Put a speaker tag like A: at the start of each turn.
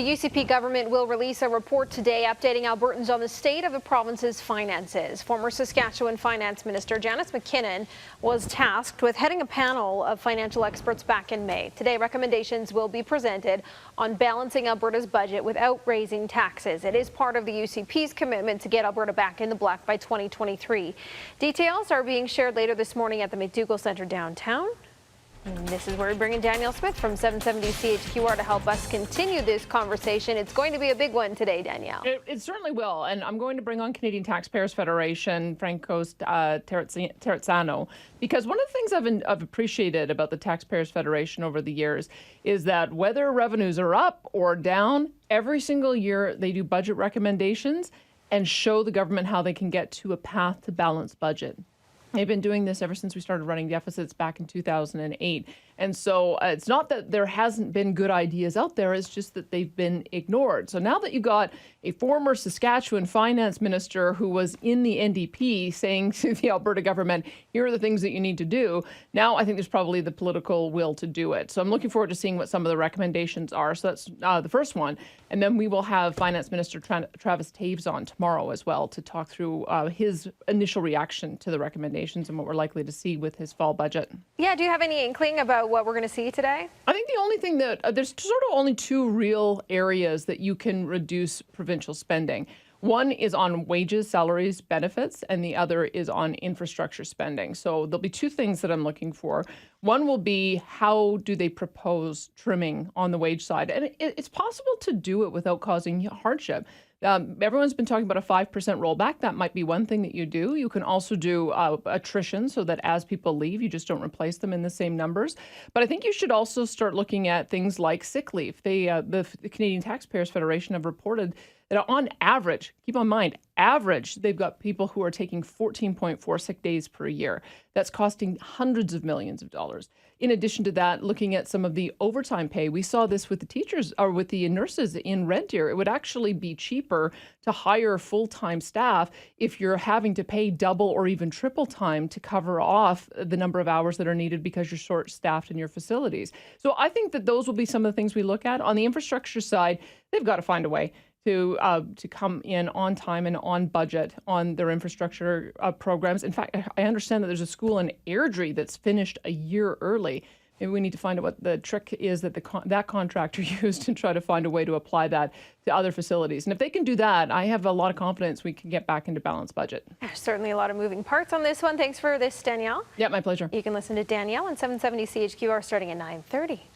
A: The UCP government will release a report today updating Albertans on the state of the province's finances. Former Saskatchewan Finance Minister Janice Mackinnon was tasked with heading a panel of financial experts back in May. Today, recommendations will be presented on balancing Alberta's budget without raising taxes. It is part of the UCP's commitment to get Alberta back in the black by 2023. Details are being shared later this morning at the McDougall Centre downtown. And this is where we bring in Danielle Smith from 770 CHQR to help us continue this conversation. It's going to be a big one today, Danielle.
B: It certainly will. And I'm going to bring on Canadian Taxpayers Federation, Franco Terrazzano, because one of the things I've appreciated about the Taxpayers Federation over the years is that whether revenues are up or down, every single year they do budget recommendations and show the government how they can get to a path to balanced budget. They've been doing this ever since we started running deficits back in 2008. And so it's not that there hasn't been good ideas out there, it's just that they've been ignored. So now that you've got a former Saskatchewan finance minister who was in the NDP saying to the Alberta government, here are the things that you need to do, now I think there's probably the political will to do it. So I'm looking forward to seeing what some of the recommendations are. So that's the first one. And then we will have Finance Minister Travis Taves on tomorrow as well to talk through his initial reaction to the recommendations and what we're likely to see with his fall budget.
A: Yeah, do you have any inkling about what we're going to see today?
B: I think the only thing that there's sort of only two real areas that you can reduce provincial spending. One is on wages, salaries, benefits, and the other is on infrastructure spending. So there'll be two things that I'm looking for. One will be how do they propose trimming on the wage side? And it's possible to do it without causing hardship. Everyone's been talking about a 5% rollback. That might be one thing that you do. You can also do attrition so that as people leave, you just don't replace them in the same numbers. But I think you should also start looking at things like sick leave. The Canadian Taxpayers Federation have reported that on average, keep in mind, average, they've got people who are taking 14.4 sick days per year. That's costing hundreds of millions of dollars. In addition to that, looking at some of the overtime pay, we saw this with the teachers or with the nurses in Red Deer. It would actually be cheaper to hire full-time staff if you're having to pay double or even triple time to cover off the number of hours that are needed because you're short-staffed in your facilities. So I think that those will be some of the things we look at. On the infrastructure side, they've got to find a way to come in on time and on budget on their infrastructure programs. In fact, I understand that there's a school in Airdrie that's finished a year early. Maybe we need to find out what the trick is that that contractor used and try to find a way to apply that to other facilities. And if they can do that, I have a lot of confidence we can get back into balanced budget.
A: There's certainly a lot of moving parts on this one. Thanks for this, Danielle.
B: Yeah, my pleasure.
A: You can listen to Danielle on 770 CHQR starting at 9:30.